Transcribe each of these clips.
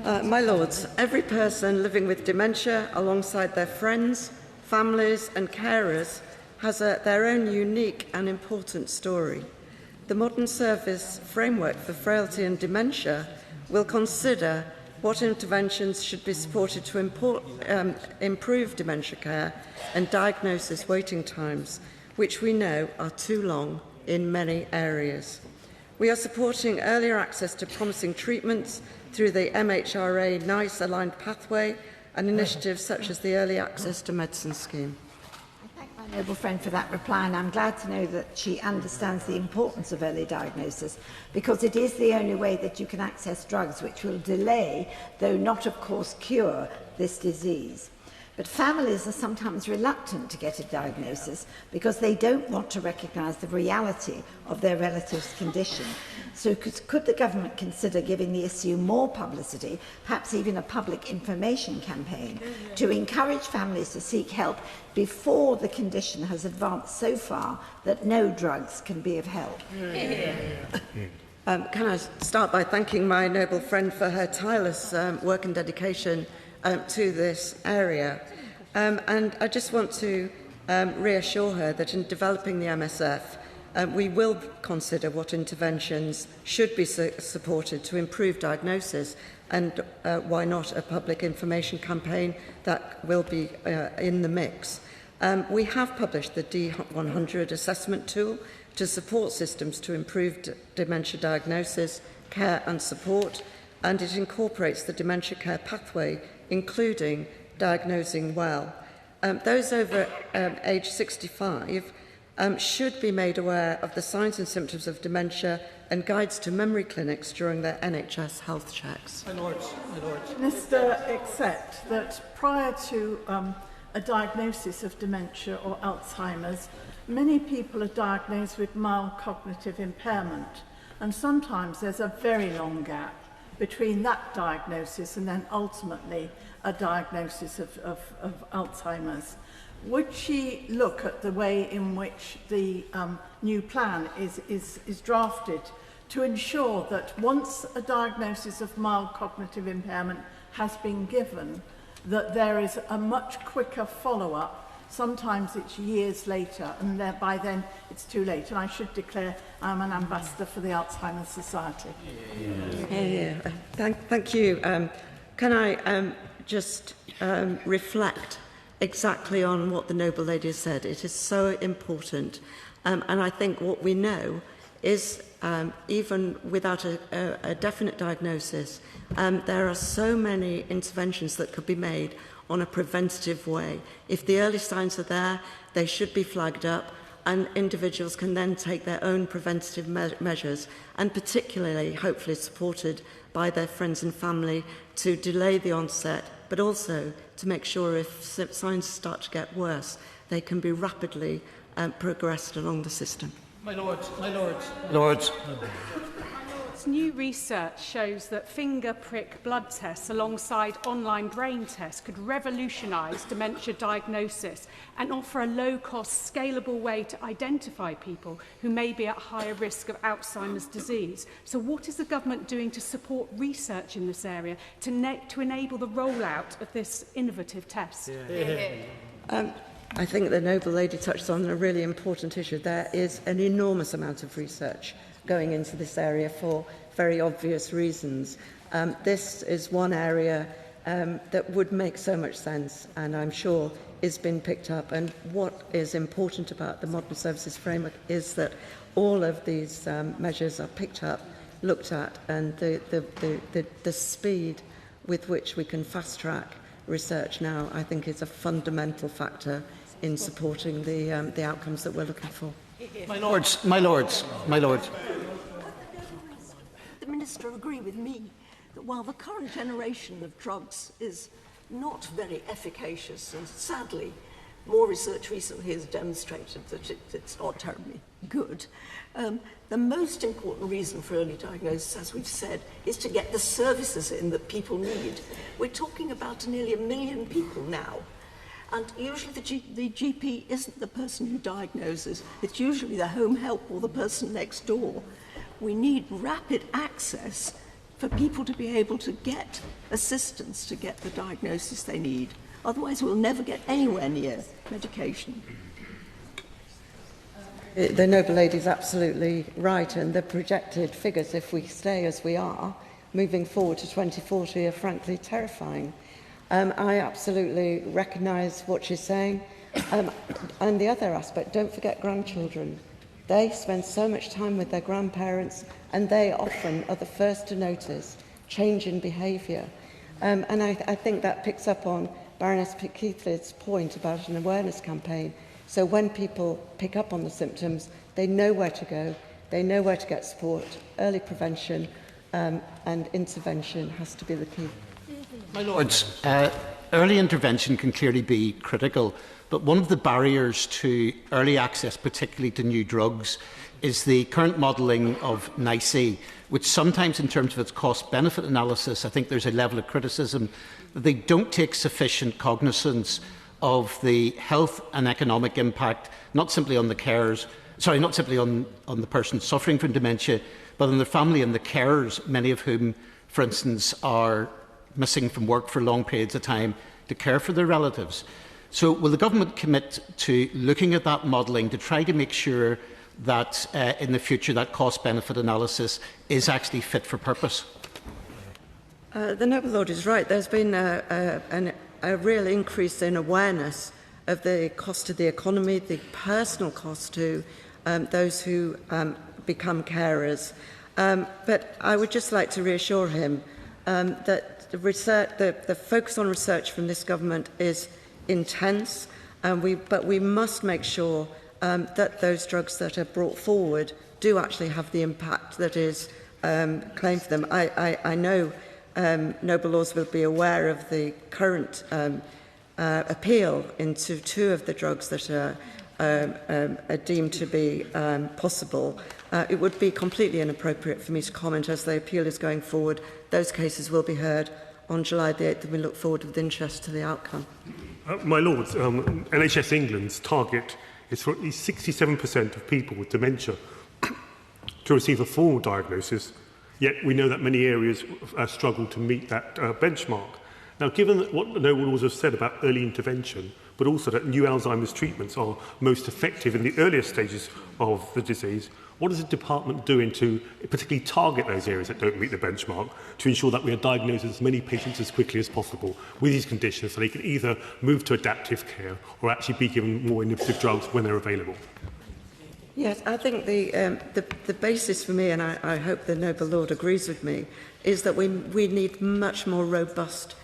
My Lords, every person living with dementia, alongside their friends, families and carers, has their own unique and important story. The Modern Service Framework for Frailty and Dementia will consider what interventions should be supported to improve dementia care and diagnosis waiting times, which we know are too long in many areas. We are supporting earlier access to promising treatments through the MHRA NICE aligned pathway and initiatives such as the Early Access to Medicine scheme. I thank my noble friend for that reply, and I'm glad to know that she understands the importance of early diagnosis, because it is the only way that you can access drugs which will delay, though not of course cure, this disease. But families are sometimes reluctant to get a diagnosis because they don't want to recognise the reality of their relative's condition. So could the government consider giving the issue more publicity, perhaps even a public information campaign, to encourage families to seek help before the condition has advanced so far that no drugs can be of help? Can I start by thanking my noble friend for her tireless work and dedication to this area. And I just want to reassure her that in developing the MSF, we will consider what interventions should be supported to improve diagnosis, and why not a public information campaign that will be in the mix. We have published the D100 assessment tool to support systems to improve dementia diagnosis, care and support, and it incorporates the dementia care pathway, including diagnosing well. Those over age 65 should be made aware of the signs and symptoms of dementia and guides to memory clinics during their NHS health checks. My Lords. Minister, accept that prior to a diagnosis of dementia or Alzheimer's, many people are diagnosed with mild cognitive impairment, and sometimes there's a very long gap between that diagnosis and then ultimately a diagnosis of Alzheimer's. Would she look at the way in which the new plan is drafted to ensure that once a diagnosis of mild cognitive impairment has been given, that there is a much quicker follow-up? Sometimes it's years later, and by then it's too late. And I should declare I'm an ambassador for the Alzheimer's Society. Thank you. Can I just reflect exactly on what the noble lady has said? It is so important. And I think what we know is, even without a definite diagnosis, there are so many interventions that could be made on a preventative way. If the early signs are there, they should be flagged up, and individuals can then take their own preventative measures, and particularly, hopefully, supported by their friends and family to delay the onset, but also to make sure if signs start to get worse, they can be rapidly progressed along the system. My Lords. New research shows that finger prick blood tests alongside online brain tests could revolutionise dementia diagnosis and offer a low-cost, scalable way to identify people who may be at higher risk of Alzheimer's disease. So what is the government doing to support research in this area to enable the rollout of this innovative test? I think the noble lady touched on a really important issue. There is an enormous amount of research going into this area for very obvious reasons. This is one area that would make so much sense, and I'm sure is being picked up. And what is important about the Modern Services Framework is that all of these measures are picked up, looked at, and the speed with which we can fast-track research now, I think, is a fundamental factor in supporting the outcomes that we're looking for. My Lords. The Minister agree with me that while the current generation of drugs is not very efficacious, and sadly more research recently has demonstrated that it's not terribly good, the most important reason for early diagnosis, as we've said, is to get the services in that people need. We're talking about nearly 1 million people now. And usually the GP isn't the person who diagnoses, it's usually the home help or the person next door. We need rapid access for people to be able to get assistance to get the diagnosis they need. Otherwise, we'll never get anywhere near medication. The noble lady is absolutely right, and the projected figures, if we stay as we are, moving forward to 2040, are frankly terrifying. I absolutely recognise what she's saying. And the other aspect, don't forget grandchildren. They spend so much time with their grandparents, and they often are the first to notice change in behaviour. And I think that picks up on Baroness Pitkeathley's point about an awareness campaign. So when people pick up on the symptoms, they know where to go, they know where to get support. Early prevention and intervention has to be the key. My Lords, early intervention can clearly be critical, but one of the barriers to early access, particularly to new drugs, is the current modelling of NICE, which sometimes in terms of its cost-benefit analysis, I think there's a level of criticism that they don't take sufficient cognizance of the health and economic impact, not simply on the carers, not simply on the person suffering from dementia, but on their family and the carers, many of whom, for instance, are missing from work for long periods of time to care for their relatives. So will the government commit to looking at that modelling to try to make sure that in the future that cost-benefit analysis is actually fit for purpose? The noble lord is right. There's been a real increase in awareness of the cost to the economy, the personal cost to those who become carers. But I would just like to reassure him that the focus on research from this government is intense, but we must make sure that those drugs that are brought forward do actually have the impact that is claimed for them. I know noble lords will be aware of the current appeal into two of the drugs that are deemed to be possible. It would be completely inappropriate for me to comment as the appeal is going forward. Those cases will be heard on July the 8th, and we look forward with interest to the outcome. My Lords, NHS England's target is for at least 67% of people with dementia to receive a full diagnosis, yet we know that many areas struggle to meet that benchmark. Now, given what the noble lords have said about early intervention, but also that new Alzheimer's treatments are most effective in the earliest stages of the disease, what is the department doing to particularly target those areas that don't meet the benchmark to ensure that we are diagnosing as many patients as quickly as possible with these conditions so they can either move to adaptive care or actually be given more innovative drugs when they're available? Yes, I think the basis for me, and I hope the noble lord agrees with me, is that we need much more robust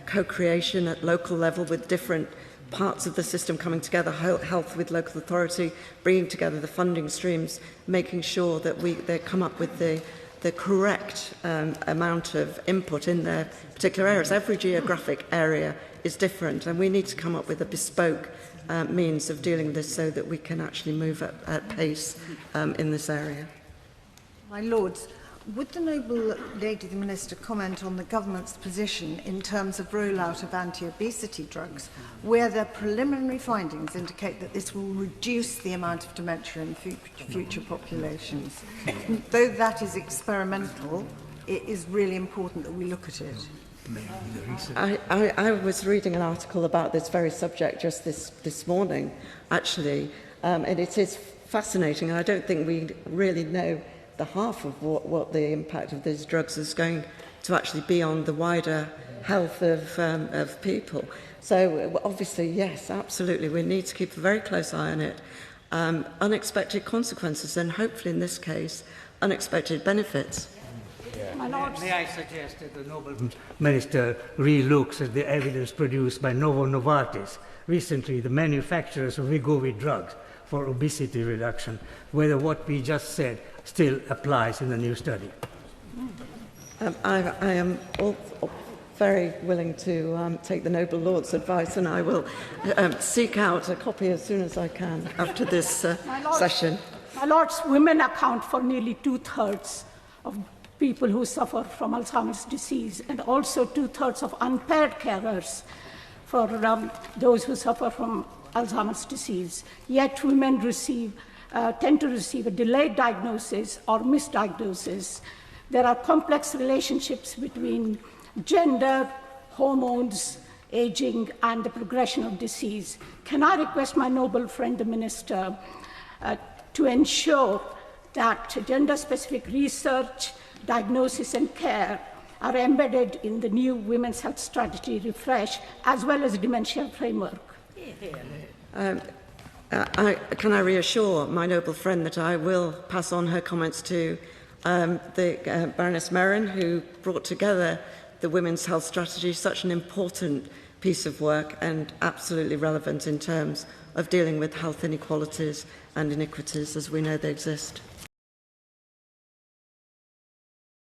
co-creation at local level with different parts of the system coming together, health with local authority, bringing together the funding streams, making sure that they come up with the correct amount of input in their particular areas. Every geographic area is different, and we need to come up with a bespoke means of dealing with this so that we can actually move at pace in this area. My Lords, would the noble lady, the Minister, comment on the government's position in terms of rollout of anti-obesity drugs, where their preliminary findings indicate that this will reduce the amount of dementia in future populations? Though that is experimental, it is really important that we look at it. I was reading an article about this very subject just this morning, actually, and it is fascinating, and I don't think we really know the half of what the impact of these drugs is going to actually be on the wider health of people. So obviously, yes, absolutely, we need to keep a very close eye on it. Unexpected consequences, and hopefully in this case, unexpected benefits. May I suggest that the noble Minister re-looks at the evidence produced by Novo Novartis, recently the manufacturers of Wegovy drugs for obesity reduction, whether what we just said still applies in the new study. I am very willing to take the noble lord's advice, and I will seek out a copy as soon as I can after this session. My Lords, women account for nearly 2/3 of people who suffer from Alzheimer's disease, and also 2/3 of unpaired carers for those who suffer from Alzheimer's disease. Yet women tend to receive a delayed diagnosis or misdiagnosis There are complex relationships between gender, hormones, aging, and the progression of disease. Can I request my noble friend, the Minister, to ensure that gender-specific research, diagnosis, and care are embedded in the new Women's Health Strategy refresh, as well as dementia framework? Can I reassure my noble friend that I will pass on her comments to the Baroness Merrin, who brought together the Women's Health Strategy, such an important piece of work and absolutely relevant in terms of dealing with health inequalities and iniquities as we know they exist.